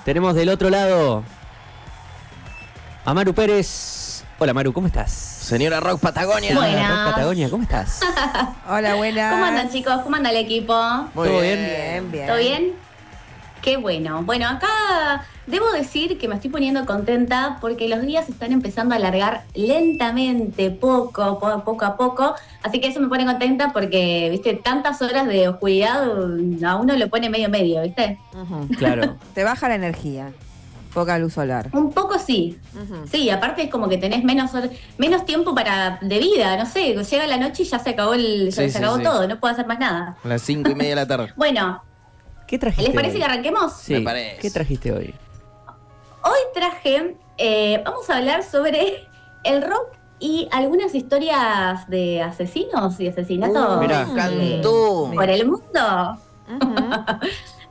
Tenemos del otro lado a Maru Pérez. Hola Maru, ¿cómo estás? Señora Rock Patagonia. Buenas. Rock Patagonia, ¿cómo estás? Hola, buenas. ¿Cómo andan, chicos? ¿Cómo anda el equipo? Muy ¿Todo bien. Bien. ¿Todo bien? Qué bueno. Bueno, acá debo decir que me estoy poniendo contenta porque los días se están empezando a alargar lentamente, poco a poco. Así que eso me pone contenta porque, viste, tantas horas de oscuridad a uno lo pone medio, ¿viste? Ujú. Claro. Te baja la energía. Poca luz solar. Un poco sí. Ujú. Sí, aparte es como que tenés menos tiempo de vida, no sé, llega la noche y ya se acabó Sí, sí. todo, no puedo hacer más nada. A las 5:30 de la tarde. Bueno, ¿Qué trajiste ¿les parece hoy? que arranquemos? Sí, Me parece. ¿qué trajiste hoy? Hoy traje, vamos a hablar sobre el rock y algunas historias de asesinos y asesinatos Mirá. Me encantó. por el mundo. Ujú.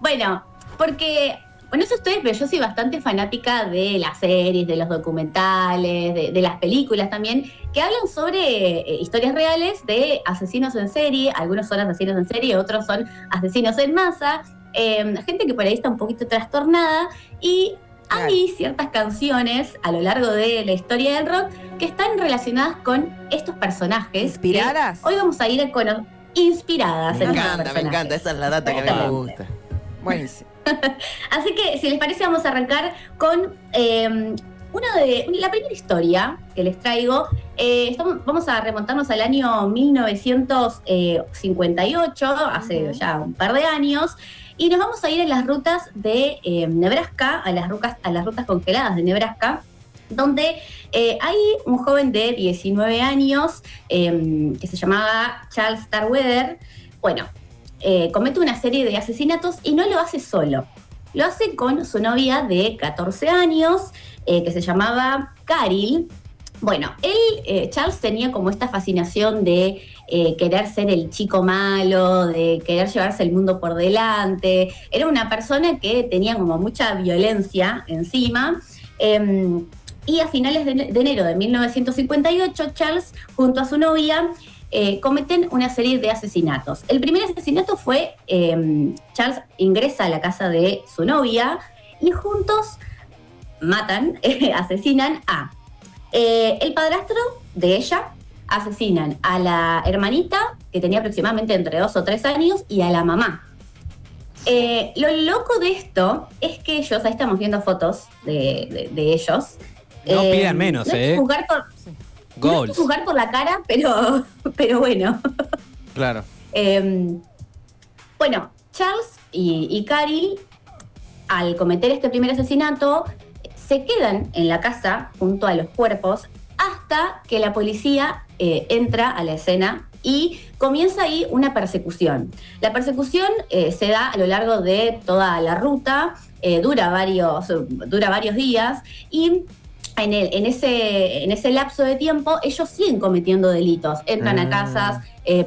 Bueno, porque, no sé ustedes, pero yo soy bastante fanática de las series, de los documentales, de las películas también, que hablan sobre historias reales de asesinos en serie. Algunos son asesinos en serie, otros son asesinos en masa. Gente que por ahí está un poquito trastornada y hay ciertas canciones a lo largo de la historia del rock que están relacionadas con estos personajes. ¿Inspiradas? que Hoy vamos a ir inspiradas Me en estos encanta, me personajes. encanta. Esa es la data que a mí me gusta. Buenísimo. Así que, si les parece, vamos a arrancar con la primera historia que les traigo. Vamos a remontarnos al año 1958, hace ya un par de años, y nos vamos a ir en las rutas de Nebraska, a las rutas congeladas de Nebraska, donde hay un joven de 19 años que se llamaba Charles Starkweather. Bueno, comete una serie de asesinatos y no lo hace solo. Lo hace con su novia de 14 años, que se llamaba Carol. Bueno, Charles tenía como esta fascinación de querer ser el chico malo, de querer llevarse el mundo por delante. Era una persona que tenía como mucha violencia encima. Y a finales de enero de 1958, Charles, junto a su novia, cometen una serie de asesinatos. El primer asesinato fue, Charles ingresa a la casa de su novia y juntos asesinan a el padrastro de ella, asesinan a la hermanita, que tenía aproximadamente entre 2 o 3 años, y a la mamá. Lo loco de esto es que ellos, ahí estamos viendo fotos de ellos. No pidan menos, no hay que juzgar por, no hay Goals. que juzgar por la cara, pero bueno. Claro. Bueno, Charles y Carol, al cometer este primer asesinato, se quedan en la casa junto a los cuerpos hasta que la policía entra a la escena y comienza ahí una persecución. La persecución se da a lo largo de toda la ruta, dura varios días, y en ese lapso de tiempo ellos siguen cometiendo delitos. Entran a casas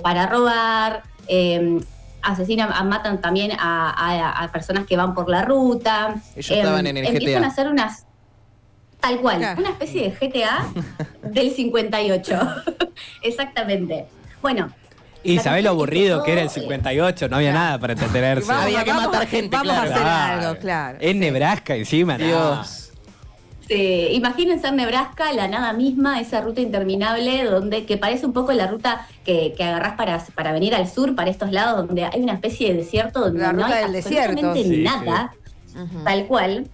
para robar, asesinan, matan también a personas que van por la ruta. Ellos estaban en el Empiezan GTA. a hacer tal cual, Claro. una especie de GTA del 58. Exactamente. Bueno. Y la sabés lo cuestión es aburrido todo, que era el 58, no había nada para entretenerse. Había que matar gente, vamos claro. a hacer algo, claro. En Nebraska encima, no. Dios. Sí, imagínense en Nebraska, la nada misma, esa ruta interminable que parece un poco la ruta que agarrás para venir al sur, para estos lados, donde hay una especie de desierto donde La no ruta hay del desierto. absolutamente Sí, nada, Ujú. tal cual.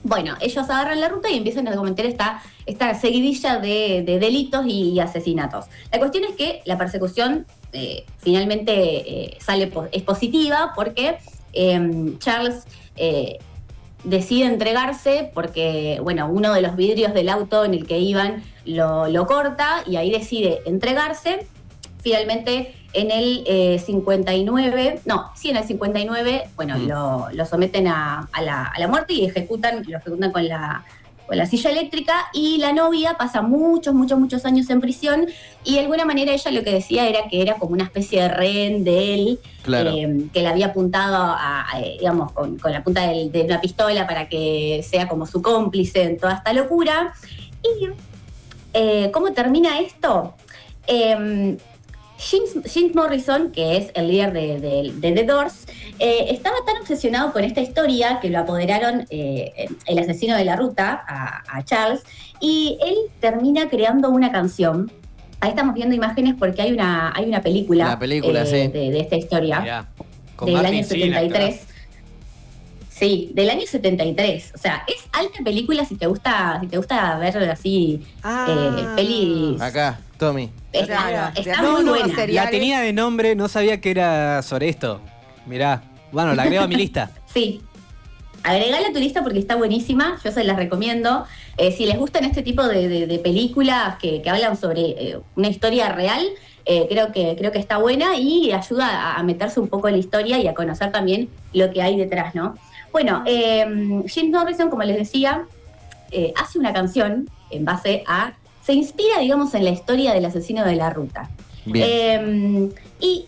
Bueno, ellos agarran la ruta y empiezan a cometer esta seguidilla de delitos y asesinatos. La cuestión es que la persecución finalmente es positiva porque Charles decide entregarse porque, bueno, uno de los vidrios del auto en el que iban lo corta y ahí decide entregarse. Finalmente, en el 59, en el 59, bueno, lo someten a la muerte y lo ejecutan con la silla eléctrica, y la novia pasa muchos años en prisión, y de alguna manera ella lo que decía era que era como una especie de rehén de él, Claro. que le había apuntado digamos, con la punta de una pistola para que sea como su cómplice en toda esta locura. ¿Y cómo termina esto? Jim Morrison, que es el líder de The Doors, estaba tan obsesionado con esta historia que lo apoderaron el asesino de la ruta, a Charles, y él termina creando una canción. Ahí estamos viendo imágenes porque hay una película, La película, sí. de esta historia, Mirá, con del Martin año Sheen, 73. Sí, del año 73. O sea, es alta película si te gusta ver así pelis. Acá, Tommy. Está No, muy no, buena. sería- La tenía de nombre, no sabía que era sobre esto. Mirá, bueno, la agrego a mi lista. Sí. Agregala a tu lista porque está buenísima, yo se las recomiendo. Si les gustan este tipo de películas que hablan sobre una historia real, creo que está buena y ayuda a meterse un poco en la historia y a conocer también lo que hay detrás, ¿no? Bueno, Jim Morrison, como les decía, hace una canción en base a... Se inspira, digamos, en la historia del asesino de la ruta. Bien. Y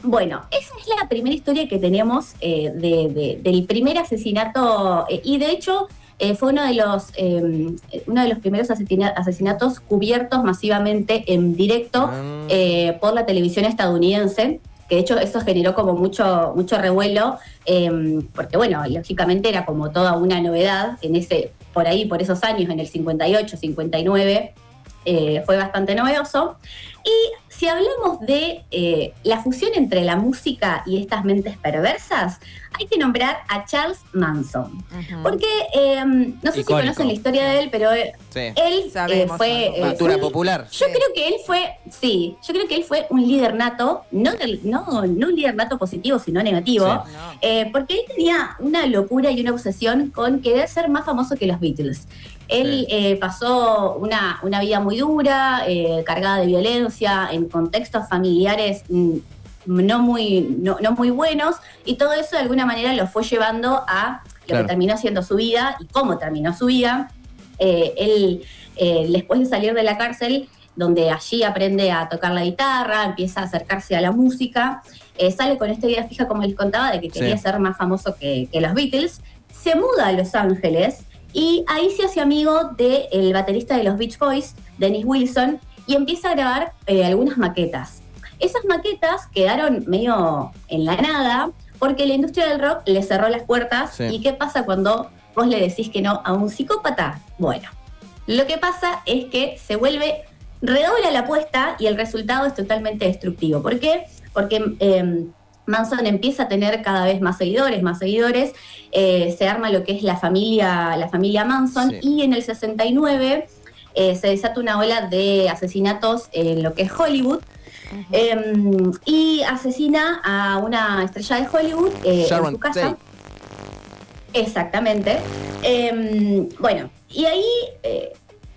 bueno, esa es la primera historia que tenemos del primer asesinato, y de hecho fue uno de los primeros asesinatos cubiertos masivamente en directo por la televisión estadounidense, que de hecho eso generó como mucho revuelo, porque bueno, lógicamente era como toda una novedad por esos años, en el 58, 59, fue bastante novedoso. Y si hablamos de la fusión entre la música y estas mentes perversas, hay que nombrar a Charles Manson. Ujú. Porque, no sé Icónico. si conocen la historia de él, pero Sí. él Sabemos fue... algo. Cultura popular. Yo creo que él fue un líder nato, no un líder nato positivo, sino negativo, Sí. porque él tenía una locura y una obsesión con querer ser más famoso que los Beatles. Él pasó una vida muy dura, cargada de violencia, en contextos familiares no muy buenos, y todo eso de alguna manera lo fue llevando a lo Claro. que terminó siendo su vida y cómo terminó su vida. Él, después de salir de la cárcel, donde allí aprende a tocar la guitarra, empieza a acercarse a la música, sale con esta idea fija, como les contaba, de que quería ser más famoso que los Beatles, se muda a Los Ángeles y ahí se hace amigo del baterista de los Beach Boys, Dennis Wilson, y empieza a grabar algunas maquetas. Esas maquetas quedaron medio en la nada porque la industria del rock le cerró las puertas. Sí. ¿Y qué pasa cuando vos le decís que no a un psicópata? Bueno, lo que pasa es que se redobla la apuesta y el resultado es totalmente destructivo. ¿Por qué? Porque Manson empieza a tener cada vez más seguidores, se arma lo que es la familia Manson, Sí. y en el 69 se desata una ola de asesinatos en lo que es Hollywood. Y asesina a una estrella de Hollywood en Sharon su casa. Tate. Exactamente. Bueno, y ahí,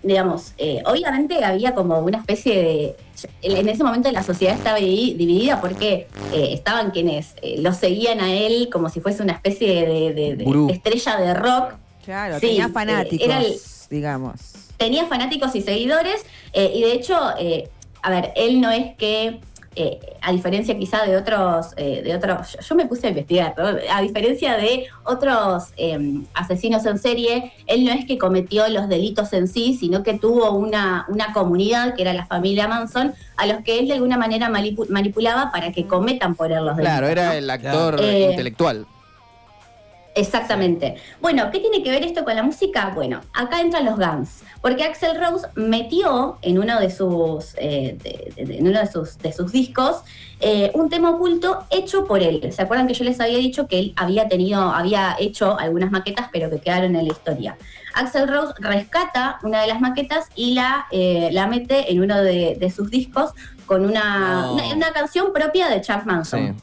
digamos, obviamente había como una especie de... En ese momento la sociedad estaba dividida porque estaban quienes lo seguían a él como si fuese una especie de Gurú. estrella de rock. Claro, Sí, tenía fanáticos, era digamos. tenía fanáticos y seguidores, y de hecho, a ver, él no es que, a diferencia quizá de otros, yo me puse a investigar, ¿no? A diferencia de otros asesinos en serie, él no es que cometió los delitos en sí, sino que tuvo una comunidad que era la familia Manson, a los que él de alguna manera manipulaba para que cometan por él los delitos. Claro, era ¿no? el actor Claro. intelectual. Exactamente. Bueno, ¿qué tiene que ver esto con la música? Bueno, acá entran los Guns, porque Axl Rose metió en uno de sus, de sus discos un tema oculto hecho por él. ¿Se acuerdan que yo les había dicho que él había hecho algunas maquetas, pero que quedaron en la historia? Axl Rose rescata una de las maquetas y la mete en uno de sus discos con una canción propia de Charles Manson. Sí.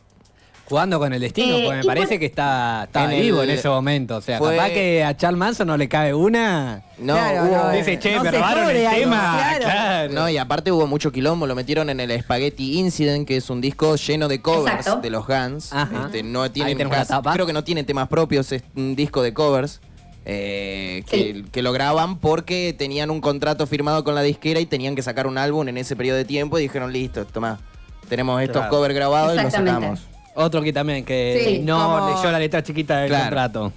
Jugando con el destino, porque me y parece por- que está En vivo el- en ese momento. O sea, fue- capaz que a Charles Manson no le cabe una. No, Claro, hubo- no, Dice, che, no me se robaron jode el algo, tema. claro. Claro. No, y aparte hubo mucho quilombo, lo metieron en el Spaghetti Incident, que es un disco lleno de covers Exacto. de los Guns. Ajá. No Ahí tienen tenemos la tapa. creo que no tienen temas propios, es un disco de covers. Que lo graban porque tenían un contrato firmado con la disquera y tenían que sacar un álbum en ese periodo de tiempo, y dijeron, listo, tomá, tenemos estos Claro. covers grabados y los Exactamente. sacamos. Otro que también, que Sí, no como- leyó la letra chiquita del Claro. contrato.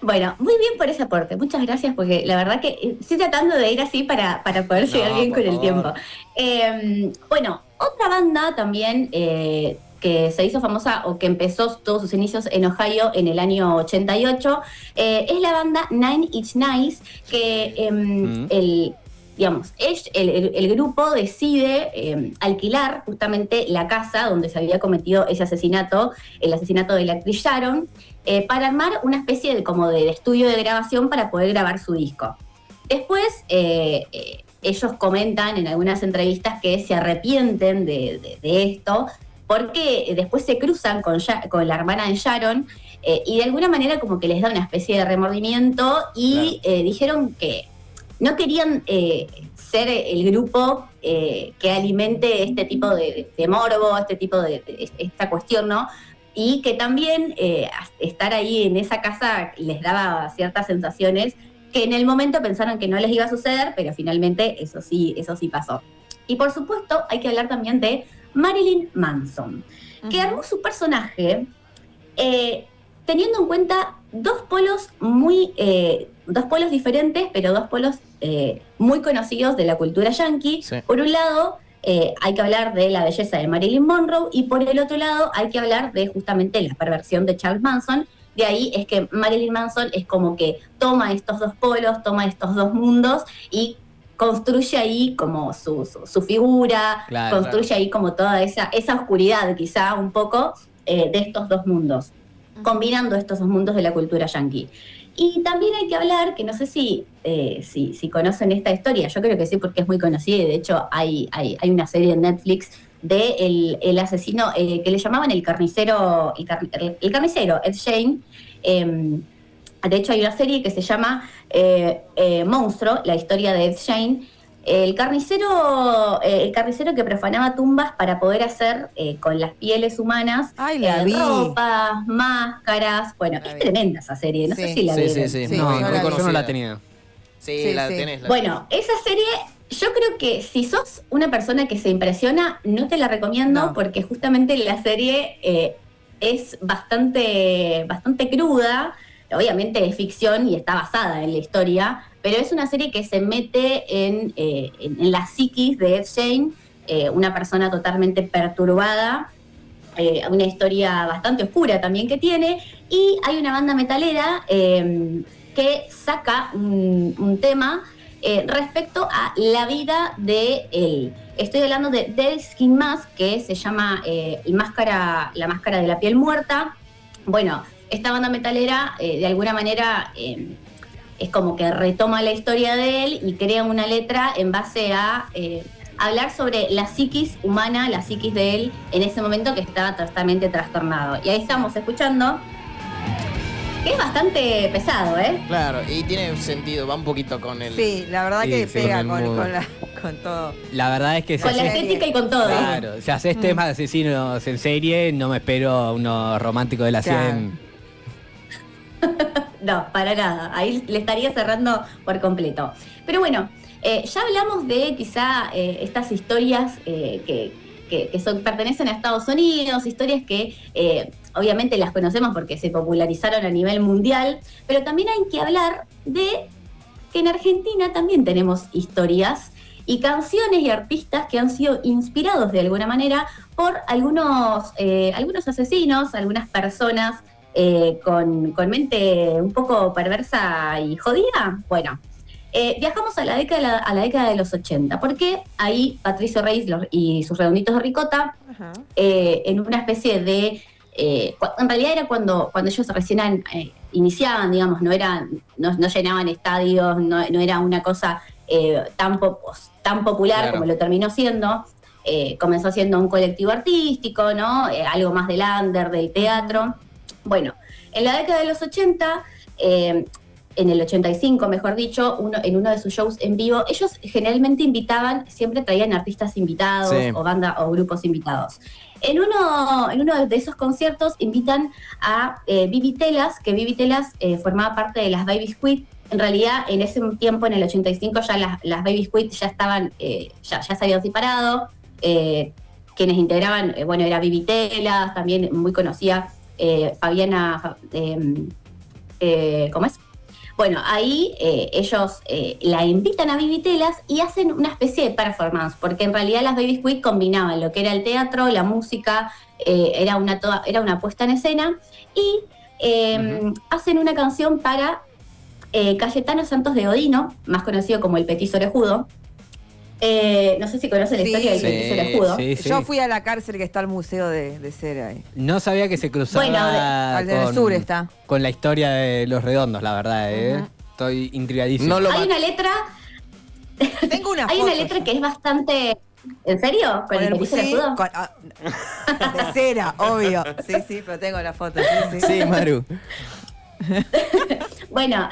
Bueno, muy bien por ese aporte. Muchas gracias porque la verdad que estoy tratando de ir así para poder llegar bien por con el favor. tiempo. Bueno, otra banda también que se hizo famosa o que empezó todos sus inicios en Ohio en el año 88 es la banda Nine Inch Nails, que el grupo decide alquilar justamente la casa donde se había cometido ese asesinato, el asesinato de la actriz Sharon, para armar una especie de estudio de grabación para poder grabar su disco. Después, ellos comentan en algunas entrevistas que se arrepienten de esto, porque después se cruzan con la hermana de Sharon y de alguna manera como que les da una especie de remordimiento y dijeron que no querían ser el grupo que alimente este tipo de morbo, este tipo de esta cuestión, ¿no? Y que también estar ahí en esa casa les daba ciertas sensaciones que en el momento pensaron que no les iba a suceder, pero finalmente eso sí pasó. Y por supuesto hay que hablar también de Marilyn Manson, que armó su personaje teniendo en cuenta dos polos diferentes, pero dos polos muy conocidos de la cultura yankee. Sí. Por un lado, hay que hablar de la belleza de Marilyn Monroe y por el otro lado hay que hablar de justamente la perversión de Charles Manson. De ahí es que Marilyn Manson es como que toma estos dos polos, toma estos dos mundos y construye ahí como su figura, construye ahí como toda esa oscuridad quizá un poco de estos dos mundos, combinando estos dos mundos de la cultura yankee. Y también hay que hablar, que no sé si conocen esta historia, yo creo que sí porque es muy conocida y de hecho hay una serie en Netflix de el asesino que le llamaban el carnicero, el carnicero, Ed Gein. De hecho hay una serie que se llama Monstruo, la historia de Ed Gein. El carnicero que profanaba tumbas para poder hacer con las pieles humanas ropas, máscaras. Bueno, es tremenda esa serie, no sé si la vieron. Sí. No, yo no la tenía. Sí, la tenés. Bueno, esa serie, yo creo que si sos una persona que se impresiona, no te la recomiendo porque justamente la serie es bastante cruda. Obviamente es ficción y está basada en la historia, pero es una serie que se mete en la psiquis de Ed Gein, una persona totalmente perturbada, una historia bastante oscura también que tiene, y hay una banda metalera que saca un tema respecto a la vida de él. Estoy hablando de Dead Skin Mask, que se llama la máscara de la piel muerta. Bueno, esta banda metalera de alguna manera es como que retoma la historia de él y crea una letra en base a hablar sobre la psiquis humana, la psiquis de él en ese momento que estaba totalmente trastornado. Y ahí estamos escuchando, que es bastante pesado, ¿eh? Claro, y tiene sentido, va un poquito con el... Sí, la verdad que pega con todo. La verdad es que... Con la estética y con todo. Claro, si haces temas de asesinos en serie, no me espero unos románticos de la 100. No, para nada. Ahí le estaría cerrando por completo. Pero bueno, ya hablamos de quizá estas historias que pertenecen a Estados Unidos, historias que obviamente las conocemos porque se popularizaron a nivel mundial, pero también hay que hablar de que en Argentina también tenemos historias y canciones y artistas que han sido inspirados de alguna manera por algunos asesinos, algunas personas con mente un poco perversa y jodida. Bueno, viajamos a la década de los 80, porque ahí Patricio Rey y sus redonditos de ricota, en una especie de... en realidad era cuando ellos recién iniciaban, digamos, no llenaban estadios, no era una cosa tan popular como lo terminó siendo. Comenzó siendo un colectivo artístico, ¿no? Algo más del under, del teatro. Bueno, en la década de los 80, en el 85, mejor dicho, en uno de sus shows en vivo, ellos generalmente siempre traían artistas invitados o banda o grupos invitados. En uno de esos conciertos invitan a Vivi Telas, que Vivi Telas formaba parte de las Baby Squid. En realidad, en ese tiempo, en el 85, ya las Baby Squid ya estaban, ya se habían separado. Quienes integraban, era Vivi Telas, también muy conocida Fabiana ¿cómo es? Bueno, ahí ellos la invitan a Vivi Telas y hacen una especie de performance, porque en realidad las Baby Squid combinaban lo que era el teatro, la música, era una puesta en escena, y hacen una canción para Cayetano Santos de Godino, más conocido como el Petiso Orejudo. No sé si conocen la historia del Petiso Orejudo. Sí, sí. Yo fui a la cárcel que está el museo de cera ahí. No sabía que se cruzaba Al del sur está. con la historia de Los Redondos, la verdad. Estoy intrigadísimo. Hay una letra... Tengo una Hay foto una letra yo. que es bastante... ¿En serio? ¿Con el Petiso Orejudo? De cera, obvio. Sí, pero tengo la foto. Sí, Maru. Bueno,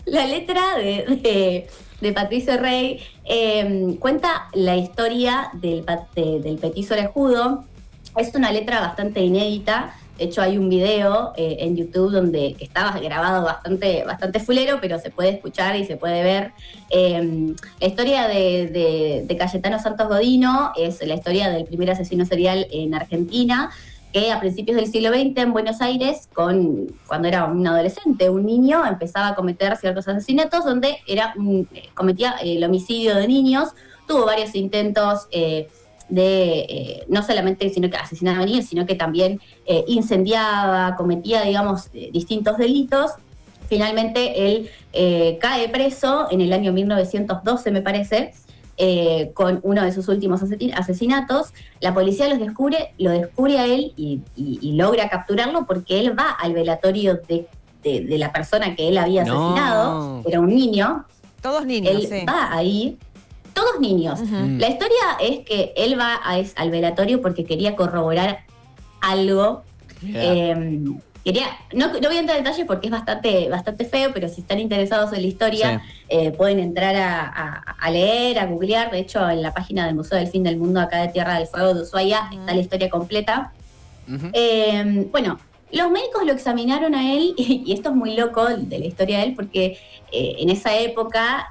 la letra de Patricio Rey cuenta la historia del Petiso Orejudo. Es una letra bastante inédita. De hecho, hay un video en YouTube donde estaba grabado bastante fulero, pero se puede escuchar y se puede ver. La historia de Cayetano Santos Godino es la historia del primer asesino serial en Argentina, que a principios del siglo XX en Buenos Aires, cuando era un adolescente, un niño, empezaba a cometer ciertos asesinatos donde cometía el homicidio de niños. Tuvo varios intentos no solamente sino que asesinaba a niños, sino que también incendiaba, cometía, digamos, distintos delitos. Finalmente él cae preso en el año 1912, me parece, con uno de sus últimos asesinatos. La policía lo descubre a él y logra capturarlo porque él va al velatorio de la persona que él había asesinado. Era un niño. Todos niños, él va ahí. Todos niños. La historia es que él va al velatorio porque quería corroborar algo. No voy a entrar en detalles porque es bastante feo, pero si están interesados en la historia, pueden entrar a leer, a googlear. De hecho, en la página del Museo del Fin del Mundo, acá de Tierra del Fuego de Ushuaia, está la historia completa. Bueno, los médicos lo examinaron a él, y esto es muy loco de la historia de él, porque en esa época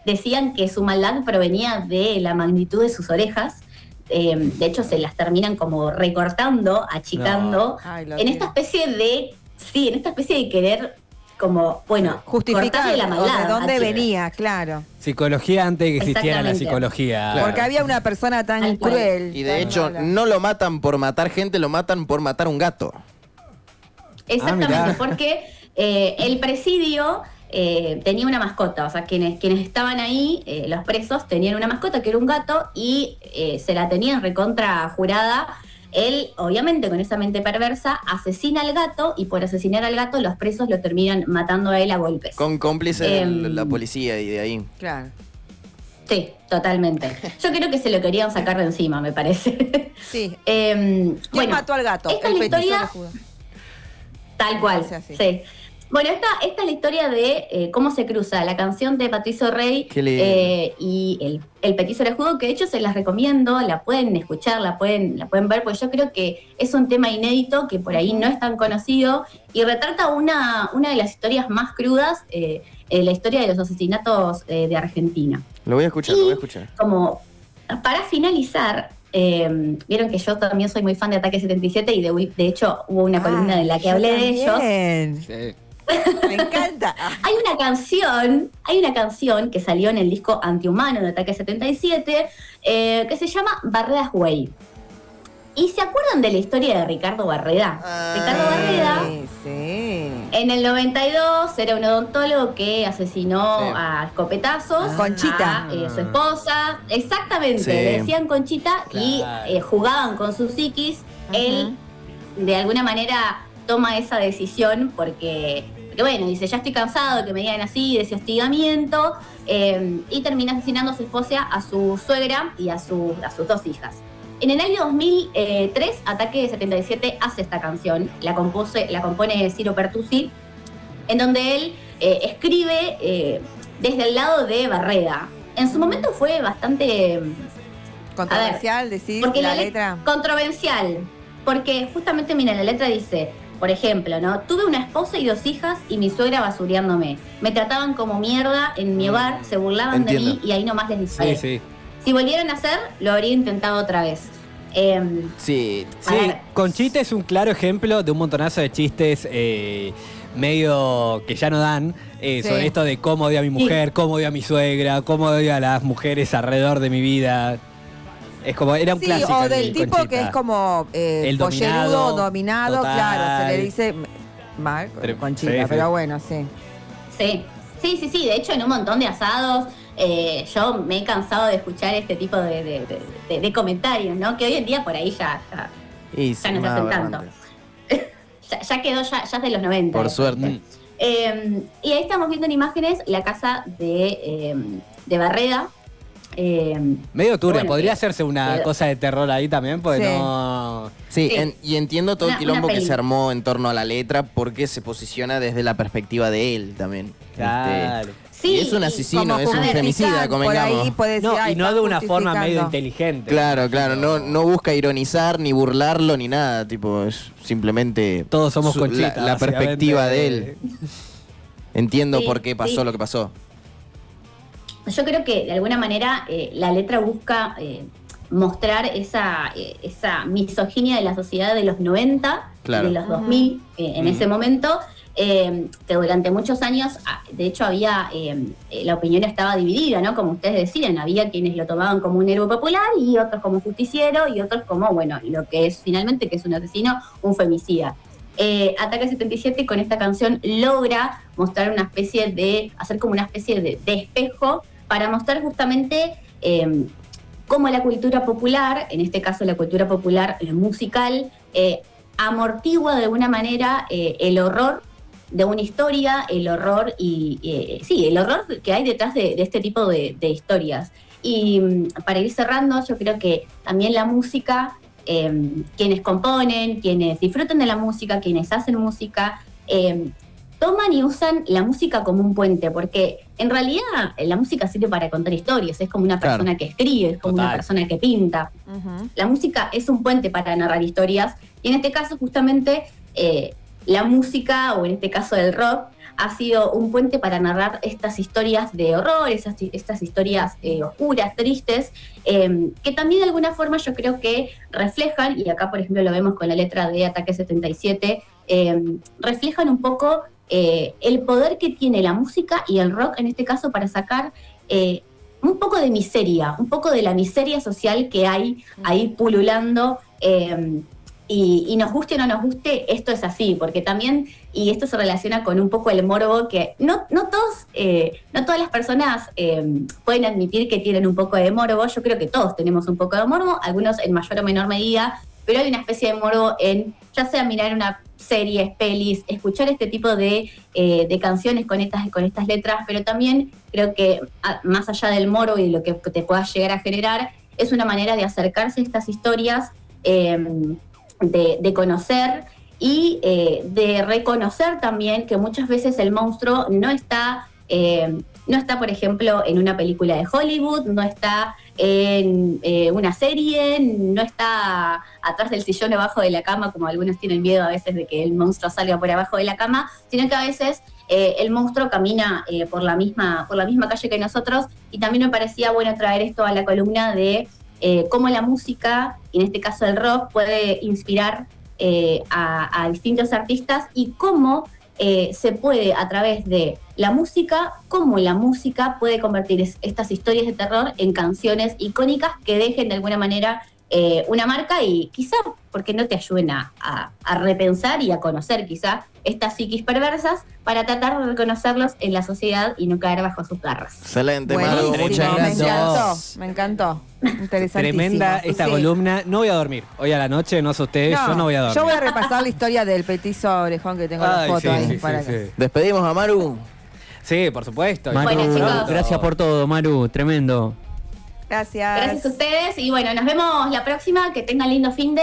decían que su maldad provenía de la magnitud de sus orejas. De hecho, se las terminan como recortando, achicando, en esta especie de querer, como, bueno, justificar cortarle la maldad. de dónde venía, claro. Psicología antes de que existiera la psicología. Claro. Porque había una persona tan cruel. Y de hecho, no lo matan por matar gente, lo matan por matar un gato. Exactamente, porque el presidio tenía una mascota, o sea, quienes estaban ahí, los presos, tenían una mascota que era un gato y se la tenían recontra jurada. Él, obviamente, con esa mente perversa, asesina al gato, y por asesinar al gato los presos lo terminan matando a él a golpes. Con cómplice de la policía y de ahí. Claro. Sí, totalmente. Yo creo que se lo querían sacar de encima, me parece. Sí. ¿Quién mató al gato? Esta es la historia. Tal cual, sí. Bueno, esta es la historia de cómo se cruza la canción de Patricio Rey y el Petiso Orejudo, que de hecho se las recomiendo, la pueden escuchar, la pueden ver, porque yo creo que es un tema inédito que por ahí no es tan conocido y retrata una de las historias más crudas, la historia de los asesinatos de Argentina. Lo voy a escuchar, Como para finalizar, vieron que yo también soy muy fan de Ataque 77 y de hecho hubo una columna de la que hablé de ellos. Sí. Me encanta. Hay una canción que salió en el disco Antihumano de Ataque 77 que se llama Barredas Way. ¿Y se acuerdan de la historia de Ricardo Barreda? Ricardo Barreda, en el 92, era un odontólogo que asesinó a escopetazos Conchita. a su esposa. Exactamente, le decían Conchita, y jugaban con su psiquis. Él, de alguna manera, toma esa decisión porque bueno, dice, ya estoy cansado de que me digan así, de ese hostigamiento, y termina asesinando a su esposa, a su suegra y a sus dos hijas. En el año 2003, Ataque 77 hace esta canción, la compone Ciro Pertusi, en donde él escribe desde el lado de Barreda. En su momento fue bastante controversial, decir, porque la letra. Controversial, porque justamente, mira, la letra dice, por ejemplo, ¿no? Tuve una esposa y 2 hijas y mi suegra basureándome. Me trataban como mierda en mi hogar, se burlaban de mí y ahí nomás les disparé. Sí. Si volvieran a hacer, lo habría intentado otra vez. Sí, A Sí, ver. Conchita es un claro ejemplo de un montonazo de chistes medio que ya no dan sobre esto de cómo odio a mi mujer, cómo odio a mi suegra, cómo odio a las mujeres alrededor de mi vida. Es como, era un Sí, clásico. o el del tipo Conchita. que es como El pollerudo, dominado, total. claro, se le dice mal, Conchita, Sí, sí. pero bueno, sí. Sí. De hecho, en un montón de asados, yo me he cansado de escuchar este tipo de comentarios, ¿no? Que hoy en día por ahí ya y no se más hacen tanto. aberrantes. Ya quedó, ya es de los 90. Por eso. suerte. Y ahí estamos viendo en imágenes la casa de Barreda. Medio turbia, bueno, podría que- hacerse una que- cosa de terror ahí también, porque Sí. no. Sí, Sí. y entiendo todo el Una quilombo que peli. se armó en torno a la letra porque se posiciona desde la perspectiva de él también. Claro. Sí, y es un y asesino, Como es un justifican, femicida, Por convengamos. ahí puede decir, No, "Ay, y no están de una forma medio justificando". inteligente. Claro, no busca ironizar, ni burlarlo, ni nada. Tipo, es simplemente Todos somos Conchita. la perspectiva de él. Entiendo Sí, por qué pasó sí. lo que pasó. Yo creo que de alguna manera la letra busca mostrar esa misoginia de la sociedad de los 90, Claro. de los 2000, en ese momento, que durante muchos años, de hecho, había la opinión estaba dividida, ¿no? Como ustedes decían, había quienes lo tomaban como un héroe popular y otros como un justiciero y otros como, bueno, lo que es finalmente, que es un asesino, un femicida. Ataque 77 con esta canción logra mostrar una especie de, hacer como una especie de espejo para mostrar justamente cómo la cultura popular, en este caso la cultura popular musical, amortigua de alguna manera el horror de una historia, el horror el horror que hay detrás de este tipo de historias. Y para ir cerrando, yo creo que también la música, quienes componen, quienes disfrutan de la música, quienes hacen música, toman y usan la música como un puente, porque en realidad la música sirve para contar historias, es como una Claro. persona que escribe, es como Total. una persona que pinta. Ujú. La música es un puente para narrar historias y en este caso justamente la música, o en este caso el rock, ha sido un puente para narrar estas historias de horror, estas historias oscuras, tristes, que también de alguna forma yo creo que reflejan, y acá por ejemplo lo vemos con la letra de Ataque 77, reflejan un poco el poder que tiene la música y el rock en este caso para sacar un poco de miseria, un poco de la miseria social que hay ahí pululando. Y nos guste o no nos guste, esto es así, porque también, y esto se relaciona con un poco el morbo, que no todas las personas pueden admitir que tienen un poco de morbo. Yo creo que todos tenemos un poco de morbo, algunos en mayor o menor medida, pero hay una especie de morbo en, ya sea mirar una serie, pelis, escuchar este tipo de canciones con estas letras, pero también creo que más allá del morbo y de lo que te pueda llegar a generar, es una manera de acercarse a estas historias, de conocer y de reconocer también que muchas veces el monstruo no está, por ejemplo, en una película de Hollywood, no está en una serie, no está atrás del sillón o abajo de la cama, como algunos tienen miedo a veces de que el monstruo salga por abajo de la cama, sino que a veces el monstruo camina por la misma calle que nosotros. Y también me parecía bueno traer esto a la columna de cómo la música, y en este caso el rock, puede inspirar a distintos artistas, y cómo se puede, a través de la música, cómo la música puede convertir estas historias de terror en canciones icónicas que dejen de alguna manera una marca, y quizá porque no te ayuden a repensar y a conocer quizá estas psiquis perversas, para tratar de reconocerlos en la sociedad y no caer bajo sus garras. Excelente, Maru, Buenísimo, muchas gracias. me encantó. Interesantísimo. Tremenda esta Sí. columna. No voy a dormir. Hoy a la noche, no sé ustedes, yo no voy a dormir. Yo voy a repasar la historia del petizo orejón que tengo la Ay, foto sí, ahí. sí, para sí, que- sí. Despedimos a Maru. Sí, por supuesto. Bueno, chicos. Gracias por todo, Maru. Tremendo. Gracias. Gracias a ustedes y bueno, nos vemos la próxima, que tengan lindo fin de